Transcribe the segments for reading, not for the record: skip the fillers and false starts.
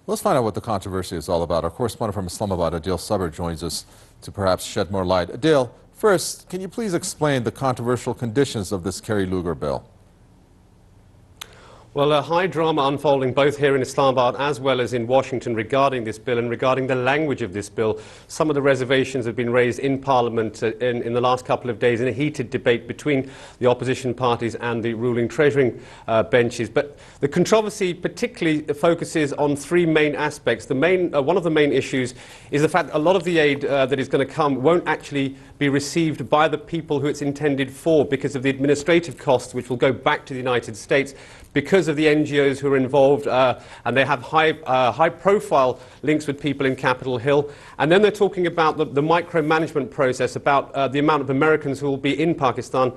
Let's find out what the controversy is all about. Our correspondent from Islamabad, Addiel Sabir, joins us to perhaps shed more light. Addiel, first, can you please explain the controversial conditions of this Kerry Lugar bill? Well, a high drama unfolding both here in Islamabad as well as in Washington regarding this bill and regarding the language of this bill. Some of the reservations have been raised in Parliament in the last couple of days in a heated debate between the opposition parties and the ruling treasuring benches. But the controversy particularly focuses on three main aspects. One of the main issues is the fact that a lot of the aid that is going to come won't actually be received by the people who it's intended for because of the administrative costs, which will go back to the United States because of the NGOs who are involved, and they have high-profile links with people in Capitol Hill. And then they're talking about the micromanagement process, about the amount of Americans who will be in Pakistan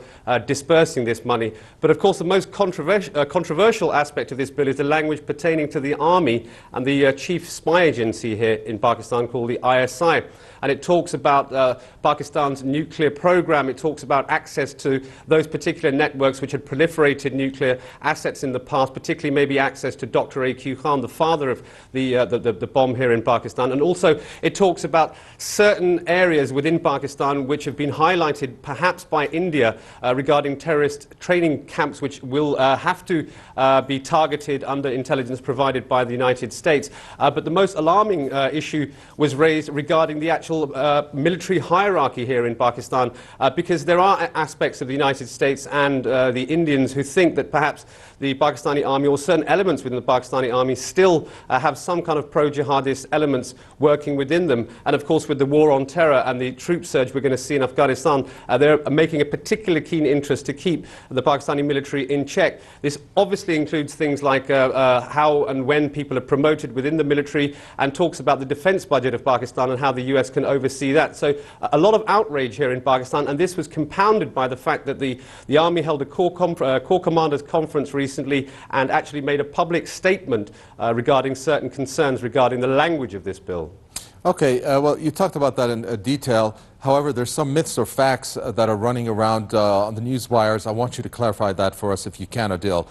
dispersing this money. But of course, the most controversial aspect of this bill is the language pertaining to the army and the chief spy agency here in Pakistan called the ISI. And it talks about Pakistan's nuclear program. It talks about access to those particular networks which had proliferated nuclear assets in the past, particularly maybe access to Dr. A.Q. Khan, the father of the bomb here in Pakistan. And also it talks about certain areas within Pakistan which have been highlighted perhaps by India regarding terrorist training camps which will have to be targeted under intelligence provided by the United States. But the most alarming issue was raised regarding the actual military hierarchy here in Pakistan, because there are aspects of the United States and the Indians who think that perhaps the Pakistani army or certain elements within the Pakistani army still have some kind of pro-jihadist elements working within them. And of course, with the war on terror and the troop surge we're going to see in Afghanistan, they're making a particular keen interest to keep the Pakistani military in check. This obviously includes things like how and when people are promoted within the military, and talks about the defense budget of Pakistan and how the US can oversee that. So a lot of outrage here in Pakistan, and this was compounded by the fact that the army held a Corps Commanders Conference recently and actually made a public statement regarding certain concerns regarding the language of this bill. Okay, well, you talked about that in detail. However, there's some myths or facts that are running around on the news wires. I want you to clarify that for us if you can, Adil.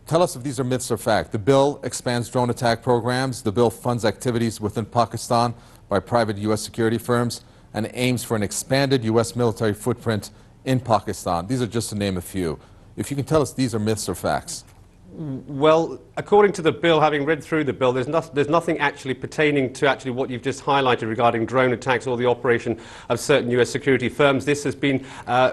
Tell us if these are myths or facts. The bill expands drone attack programs. The bill funds activities within Pakistan by private U.S. security firms and aims for an expanded U.S. military footprint in Pakistan. These are just to name a few. If you can tell us these are myths or facts. Well, according to the bill, having read through the bill, there's nothing actually pertaining to what you've just highlighted regarding drone attacks or the operation of certain U.S. security firms. This has been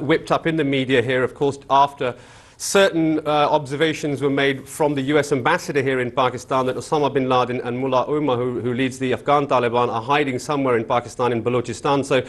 whipped up in the media here, of course, after certain observations were made from the US ambassador here in Pakistan that Osama bin Laden and Mullah Omar, who leads the Afghan Taliban, are hiding somewhere in Pakistan, in Balochistan. So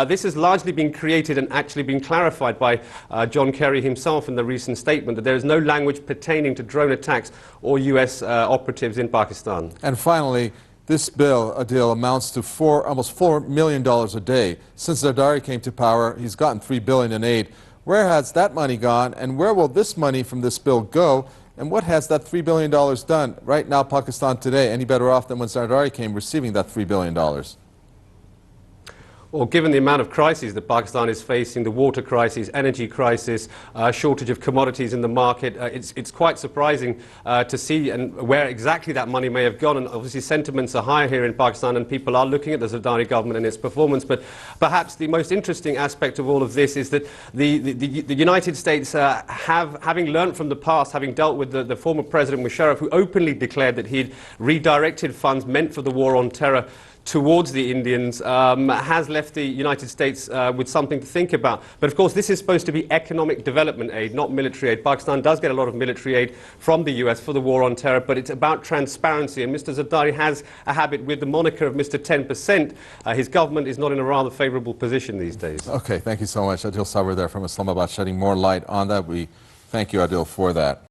this has largely been created and actually been clarified by John Kerry himself in the recent statement that there is no language pertaining to drone attacks or US operatives in Pakistan. And finally, this bill, Adil, amounts to almost $4 million a day. Since Zardari came to power, he's gotten $3 billion in aid. Where has that money gone, and where will this money from this bill go, and what has that $3 billion done? Right now, Pakistan today, any better off than when Zardari came receiving that $3 billion? Well, given the amount of crises that Pakistan is facing, the water crisis, energy crisis, shortage of commodities in the market, it's quite surprising to see and where exactly that money may have gone. And obviously sentiments are high here in Pakistan and people are looking at the Zardari government and its performance. But perhaps the most interesting aspect of all of this is that the United States, having learned from the past, having dealt with the former President Musharraf, who openly declared that he'd redirected funds meant for the war on terror towards the Indians, has left the United States with something to think about. But of course, this is supposed to be economic development aid, not military aid. Pakistan does get a lot of military aid from the US for the war on terror, but it's about transparency. And Mr. Zardari has a habit with the moniker of Mr. 10%. His government is not in a rather favorable position these days. Okay, thank you so much. Addiel Sabir there from Islamabad, shedding more light on that. We thank you, Adil, for that.